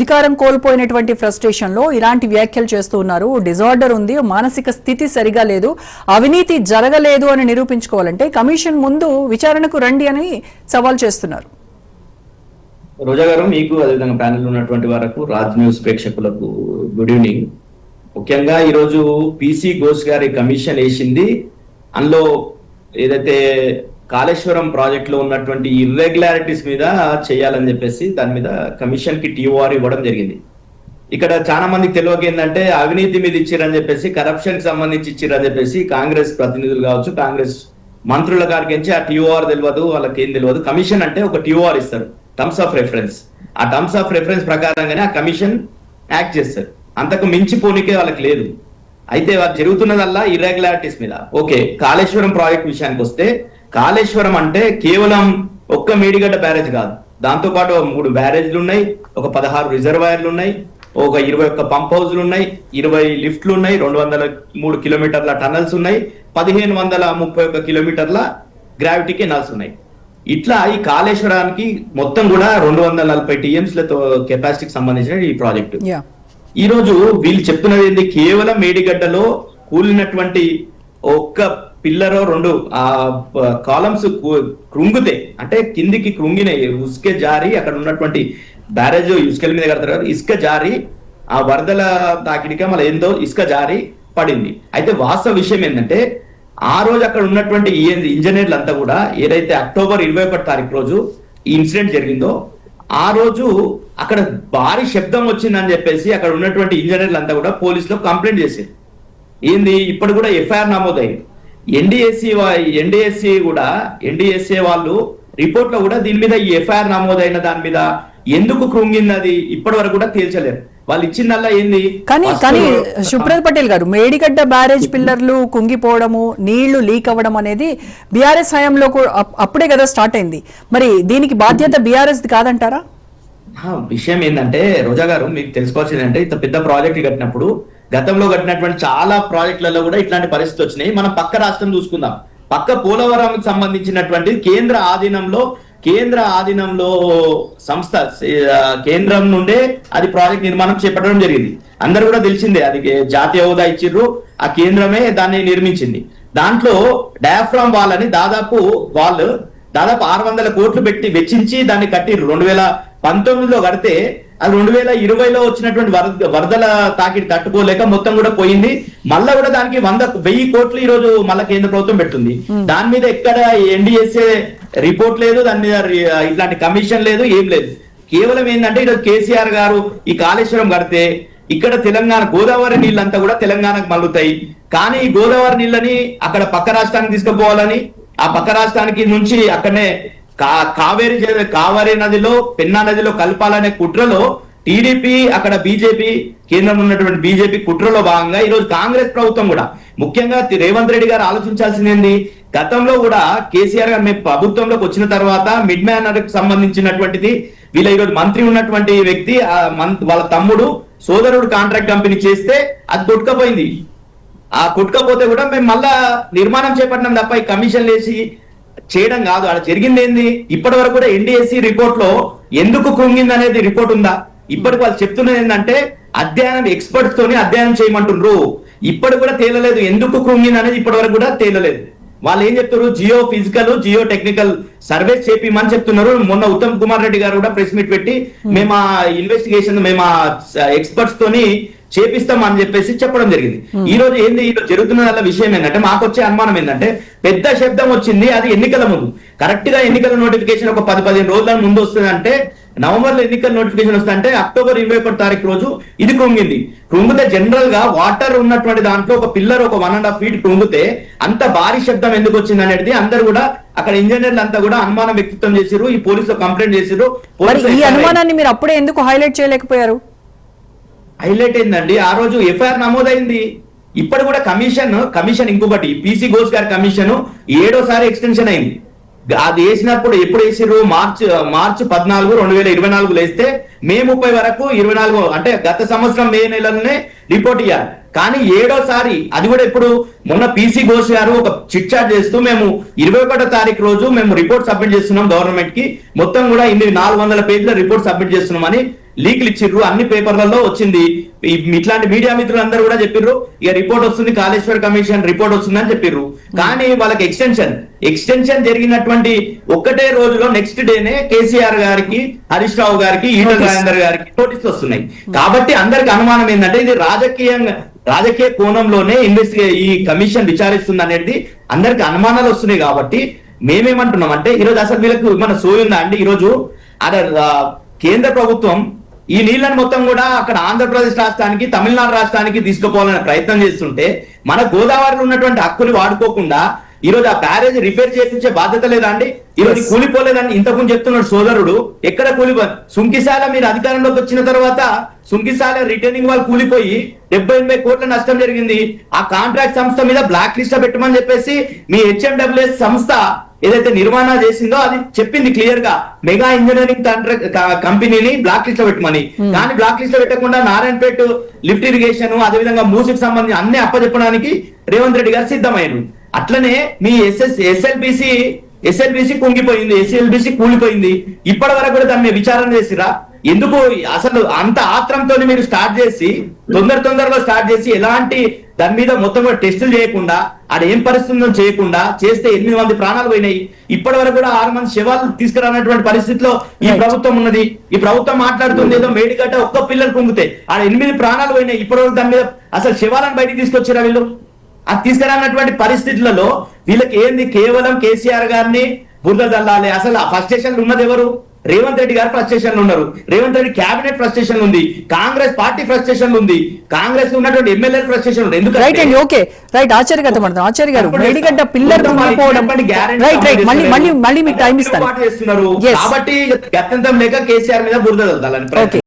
అధికారం కోల్పోయినటువంటి ఫ్రస్ట్రేషన్ లో ఇలాంటి వ్యాఖ్యలు చేస్తూ ఉన్నారు. డిజార్డర్ ఉంది, మానసిక స్థితి సరిగా లేదు, అవినీతి జరగలేదు అని నిరూపించుకోవాలంటే కమిషన్ ముందు విచారణకు రండి అని సవాల్ చేస్తున్నారు. రోజా గారు, మీకు అదేవిధంగా ప్యానెల్ ఉన్నటువంటి వరకు రాజ్ న్యూస్ ప్రేక్షకులకు గుడ్ ఈవినింగ్. ముఖ్యంగా ఈరోజు పిసి ఘోష్ గారి కమిషన్ వేసింది, అందులో ఏదైతే కాళేశ్వరం ప్రాజెక్ట్ లో ఉన్నటువంటి ఇర్రెగ్యులారిటీస్ మీద చేయాలని చెప్పేసి దాని మీద కమిషన్ కి టీఓఆర్ ఇవ్వడం జరిగింది. ఇక్కడ చాలా మందికి తెలియక ఏంటంటే అవినీతి మీద ఇచ్చిరని చెప్పేసి, కరప్షన్ కి సంబంధించి ఇచ్చిరని చెప్పేసి కాంగ్రెస్ ప్రతినిధులు కావచ్చు, కాంగ్రెస్ మంత్రుల గారికి ఆ టీఓఆర్ తెలియదు, వాళ్ళకి ఏం తెలియదు. కమిషన్ అంటే ఒక టీఓఆర్ ఇస్తారు, టర్మ్స్ ఆఫ్ రెఫరెన్స్. ఆ టర్మ్స్ ఆఫ్ రెఫరెన్స్ ప్రకారంగానే ఆ కమిషన్ యాక్ట్ చేస్తారు, అంతకు మించిపోనికే వాళ్ళకి లేదు. అయితే వాళ్ళు జరుగుతున్నదల్లా ఇర్రెగ్యులారిటీస్ మీద. ఓకే, కాళేశ్వరం ప్రాజెక్ట్ విషయానికి వస్తే, కాళేశ్వరం అంటే కేవలం ఒక్క మేడిగడ్డ బ్యారేజ్ కాదు, దాంతో పాటు 3 బ్యారేజ్లు ఉన్నాయి, ఒక 16 రిజర్వాయర్లు ఉన్నాయి, ఒక 21 పంప్ హౌస్లు ఉన్నాయి, 20 లిఫ్ట్లు ఉన్నాయి, 203 కిలోమీటర్ల టనల్స్ ఉన్నాయి, 1531 కిలోమీటర్ల గ్రావిటీ కెనాల్స్ ఉన్నాయి. ఇట్లా ఈ కాళేశ్వరానికి మొత్తం కూడా 240 టీఎంసీలతో కెపాసిటీకి సంబంధించిన ఈ ప్రాజెక్టు. ఈ రోజు వీళ్ళు చెప్తున్నది ఏంటి, కేవలం మేడిగడ్డలో కూలినటువంటి ఒక్క పిల్లరో 2 ఆ కాలమ్స్ కృంగితే, అంటే కిందికి కృంగినాయి, ఇసుక జారి, అక్కడ ఉన్నటువంటి బ్యారేజ్ ఇసుకల మీద కడతారు కదా, ఇసుక జారి ఆ వరదల తాకిడిగా మళ్ళీ ఏందో ఇసుక జారి పడింది. అయితే వాస్తవ విషయం ఏంటంటే, ఆ రోజు అక్కడ ఉన్నటువంటి ఇంజనీర్లు అంతా కూడా ఏదైతే అక్టోబర్ 21 తారీఖు రోజు ఈ ఇన్సిడెంట్ జరిగిందో, ఆ రోజు అక్కడ భారీ శబ్దం వచ్చిందని చెప్పేసి అక్కడ ఉన్నటువంటి ఇంజనీర్లు అంతా కూడా పోలీసులో కంప్లైంట్ చేశారు. ఏంది, ఇప్పుడు కూడా ఎఫ్ఐఆర్ నమోదైంది. ఎన్డీఎస్ఏ వాళ్ళు రిపోర్ట్ లో కూడా దీని మీద ఈ ఎఫ్ఐఆర్ నమోదైన దాని మీద ఎందుకు కృంగింది అది ఇప్పటి వరకు కూడా తేల్చలేరు. వాళ్ళు ఇచ్చిందల్లా ఏంది. కానీ సుప్రత్ పటేల్ గారు, మేడిగడ్డ బ్యారేజ్ పిల్లర్లు కుంగిపోవడము, నీళ్లు లీక్ అవ్వడం అనేది బీఆర్ఎస్ హయాంలో అప్పుడే కదా స్టార్ట్ అయింది. మరి దీనికి బాధ్యత బీఆర్ఎస్ కాదంటారా? విషయం ఏంటంటే రోజా గారు, మీకు తెలుసుకోవాల్సింది అంటే, ఇంత పెద్ద ప్రాజెక్ట్ కట్టినప్పుడు గతంలో కట్టినటువంటి చాలా ప్రాజెక్టులలో కూడా ఇట్లాంటి పరిస్థితి వచ్చినాయి. మనం పక్క రాష్ట్రం చూసుకుందాం. పక్క పోలవరంకి సంబంధించినటువంటి కేంద్ర ఆధీనంలో సంస్థ, కేంద్రం నుండే అది ప్రాజెక్ట్ నిర్మాణం చేపట్టడం జరిగింది. అందరు కూడా తెలిసిందే, అది జాతీయ హోదా ఇచ్చిర్రు, ఆ కేంద్రమే దాన్ని నిర్మించింది. దాంట్లో డయాఫ్రామ్ వాల్ అని దాదాపు 600 కోట్లు పెట్టి వెచ్చించి దాన్ని కట్టిర్రు. 2019లో కడితే అది 2020లో వచ్చినటువంటి వరదల తాకిడి తట్టుకోలేక మొత్తం కూడా పోయింది. మళ్ళా కూడా దానికి 100,000 కోట్లు ఈ రోజు మళ్ళా కేంద్ర ప్రభుత్వం పెడుతుంది. దాని మీద ఎక్కడ ఎన్డీఎస్ఏ రిపోర్ట్ లేదు, దాని మీద ఇట్లాంటి కమిషన్ లేదు, ఏం లేదు. కేవలం ఏంటంటే ఈరోజు కేసీఆర్ గారు ఈ కాళేశ్వరం కడితే ఇక్కడ తెలంగాణ గోదావరి నీళ్ళంతా కూడా తెలంగాణకు మల్లుతాయి. కానీ ఈ గోదావరి నీళ్ళని అక్కడ పక్క రాష్ట్రానికి తీసుకుపోవాలని, ఆ పక్క రాష్ట్రానికి నుంచి అక్కడనే కావేరీ నదిలో, పెన్నా నదిలో కలపాలనే కుట్రలో టీడీపీ, అక్కడ బీజేపీ, కేంద్రంలో ఉన్నటువంటి బీజేపీ కుట్రలో భాగంగా ఈరోజు కాంగ్రెస్ ప్రభుత్వం కూడా, ముఖ్యంగా రేవంత్ రెడ్డి గారు ఆలోచించాల్సింది ఏంది, గతంలో కూడా కేసీఆర్ గారు మేము ప్రభుత్వంలోకి వచ్చిన తర్వాత మిడ్ మ్యానర్ కి సంబంధించినటువంటిది వీళ్ళ ఈరోజు మంత్రి ఉన్నటువంటి వ్యక్తి వాళ్ళ తమ్ముడు సోదరుడు కాంట్రాక్ట్ కంపెనీ చేస్తే అది కొట్టుకపోయింది. ఆ కొట్టుకపోతే కూడా మేము మళ్ళా నిర్మాణం చేపట్టినాం తప్ప ఈ కమిషన్ వేసి చేయడం కాదు. అలా జరిగింది ఏంది, ఇప్పటి వరకు కూడా ఎన్డీఎస్సీ రిపోర్ట్ లో ఎందుకు కృంగింది అనేది రిపోర్ట్ ఉందా? ఇప్పటికి వాళ్ళు చెప్తున్నది ఏంటంటే అధ్యయనం, ఎక్స్పర్ట్స్ తోని అధ్యయనం చేయమంటున్నారు. ఇప్పటి కూడా తేలలేదు ఎందుకు కృంగింది అనేది, ఇప్పటి వరకు కూడా తేలలేదు. వాళ్ళు ఏం చెప్తారు, geophysical, geotechnical surveys చేపిమని చెప్తున్నారు. మొన్న ఉత్తమ్ కుమార్ రెడ్డి గారు కూడా ప్రెస్ మీట్ పెట్టి మేము ఆ ఇన్వెస్టిగేషన్, మేము ఆ ఎక్స్పర్ట్స్ తోని చేపిస్తాం అని చెప్పేసి చెప్పడం జరిగింది. ఈ రోజు ఏంది, ఈ రోజు జరుగుతున్న విషయం ఏంటంటే, మాకు వచ్చే అనుమానం ఏంటంటే, పెద్ద శబ్దం వచ్చింది అది ఎన్నికల ముందు. కరెక్ట్ గా ఎన్నికల నోటిఫికేషన్ ఒక 10-15 రోజుల ముందు వస్తుందంటే, నవంబర్లో ఎన్నికల నోటిఫికేషన్ వస్తుందంటే అక్టోబర్ 21 తారీఖు రోజు ఇది కృంగింది. కృంగితే జనరల్ గా వాటర్ ఉన్నటువంటి దాంట్లో ఒక పిల్లర్ ఒక 1.5 feet కృంగితే అంత భారీ శబ్దం ఎందుకు వచ్చింది అనేది అందరు కూడా, అక్కడ ఇంజనీర్లు అంతా కూడా అనుమానం వ్యక్తం చేసిరు, ఈ పోలీసులు కంప్లైంట్ చేసిరు. ఈ అనుమానాన్ని మీరు అప్పుడే ఎందుకు హైలైట్ చేయలేకపోయారు? హైలైట్ అయిందండి, ఆ రోజు ఎఫ్ఐఆర్ నమోదైంది. ఇప్పుడు కూడా కమిషన్ ఇంకొకటి, పిసి ఘోష్ గారి కమిషన్ 7వ సారి ఎక్స్టెన్షన్ అయింది. అది వేసినప్పుడు ఎప్పుడు వేసిరు, మార్చి 14, 2024 వేస్తే మే 30 వరకు 24, అంటే గత సంవత్సరం మే నెలలోనే రిపోర్ట్ ఇవ్వాలి. కానీ 7వ సారి అది కూడా ఇప్పుడు మొన్న పిసి ఘోష్ గారు ఒక చిట్ చాట్ చేస్తూ మేము 21వ తారీఖు రోజు మేము రిపోర్ట్ సబ్మిట్ చేస్తున్నాం గవర్నమెంట్ కి, మొత్తం కూడా 400 పేజీల రిపోర్ట్ సబ్మిట్ చేస్తున్నామని లీక్లు ఇచ్చిర్రు, అన్ని పేపర్లలో వచ్చింది. ఇట్లాంటి మీడియా మిత్రులు అందరూ కూడా చెప్పిర్రు ఇక రిపోర్ట్ వస్తుంది, కాళేశ్వర్ కమిషన్ రిపోర్ట్ వస్తుందని చెప్పిర్రు. కానీ వాళ్ళకి ఎక్స్టెన్షన్ జరిగినటువంటి ఒక్కటే రోజులో నెక్స్ట్ డేనే కేసీఆర్ గారికి, హరీష్ రావు గారికి, ఈటల రాజేందర్ గారికి నోటీసులు వస్తున్నాయి. కాబట్టి అందరికి అనుమానం ఏంటంటే ఇది రాజకీయ కోణంలోనే ఈ కమిషన్ విచారిస్తుంది అనేది అందరికి అనుమానాలు వస్తున్నాయి. కాబట్టి మేమేమంటున్నాం అంటే ఈరోజు అసలు వీళ్ళకు మన సోయుందా అండి? ఈరోజు కేంద్ర ప్రభుత్వం ఈ నీళ్లను మొత్తం కూడా అక్కడ ఆంధ్రప్రదేశ్ రాష్ట్రానికి, తమిళనాడు రాష్ట్రానికి తీసుకుపోవాలనే ప్రయత్నం చేస్తుంటే మన గోదావరిలో ఉన్నటువంటి హక్కులు వాడుకోకుండా ఈరోజు ఆ బ్యారేజ్ రిపేర్ చేయించే బాధ్యత లేదా అండి? ఈరోజు కూలిపోలేదని ఇంతకుముందు చెప్తున్నాడు సోదరుడు. ఎక్కడ సుంకిశాల మీరు అధికారంలోకి వచ్చిన తర్వాత సుంకిశాల రిటర్నింగ్ వాళ్ళు కూలిపోయి 70-80 కోట్ల నష్టం జరిగింది. ఆ కాంట్రాక్ట్ సంస్థ మీద బ్లాక్ లిస్ట్ లో పెట్టమని చెప్పేసి మీ HMWS సంస్థ ఏదైతే నిర్మాణం చేసిందో అది చెప్పింది క్లియర్ గా, మెగా ఇంజనీరింగ్ కంపెనీని బ్లాక్ లిస్ట్ లో పెట్టమని. కానీ బ్లాక్ లిస్ట్ లో పెట్టకుండా నారాయణపేట లిఫ్ట్ ఇరిగేషన్, అదేవిధంగా మూసికి సంబంధించి అన్ని అప్పచెప్పడానికి రేవంత్ రెడ్డి గారు సిద్ధమయ్యారు. అట్లనే మీ ఎస్ఎల్బిసి కుంగిపోయింది, ఎస్ఎల్బిసి కూలిపోయింది. ఇప్పటి వరకు కూడా దాన్ని విచారణ చేసిరా? ఎందుకు అసలు అంత ఆత్రంతో మీరు స్టార్ట్ చేసి తొందరలో స్టార్ట్ చేసి ఎలాంటి దాని మీద మొత్తం కూడా టెస్టులు చేయకుండా ఆడ ఏం పరిస్థితుందో చేయకుండా చేస్తే 8 మంది ప్రాణాలు పోయినాయి. ఇప్పటి వరకు కూడా 6 మంది శవాలు తీసుకురానటువంటి పరిస్థితిలో ఈ ప్రభుత్వం ఉన్నది. ఈ ప్రభుత్వం మాట్లాడుతుంది ఏదో మేడిగడ్డ ఒక్క పిల్లలు కుంగితే ఆడ 8 ప్రాణాలు పోయినాయి. ఇప్పటి వరకు దాని మీద అసలు శవాలను బయటికి తీసుకొచ్చారా వీళ్ళు? అది తీసుకురానటువంటి పరిస్థితులలో వీళ్ళకి ఏంది? కేవలం కేసీఆర్ గారిని బురద జల్లాలి. అసలు ఫస్ట్ స్టేషన్ ఉన్నది ఎవరు? రేవంత్ రెడ్డి గారు ఫ్రస్ట్రేషన్ ఉన్నారు. రేవంత్ రెడ్డి క్యాబినెట్ ఫ్రస్ట్రేషన్ ఉంది, కాంగ్రెస్ పార్టీ ఫ్రస్ట్రేషన్ ఉంది, కాంగ్రెస్ ఉన్నటువంటి ఎమ్మెల్యే ఫ్రస్ట్రేషన్ ఉంది. ఎందుకంటే ఆచార్య గారు ఆచార్య గారు మేడిగడ్డ పిల్లర్ మళ్ళీ మీకు టైం ఇస్తాను చేస్తున్నారు. కాబట్టి గత్యంతం లేక కేసీఆర్ మీద బురద జల్లాలని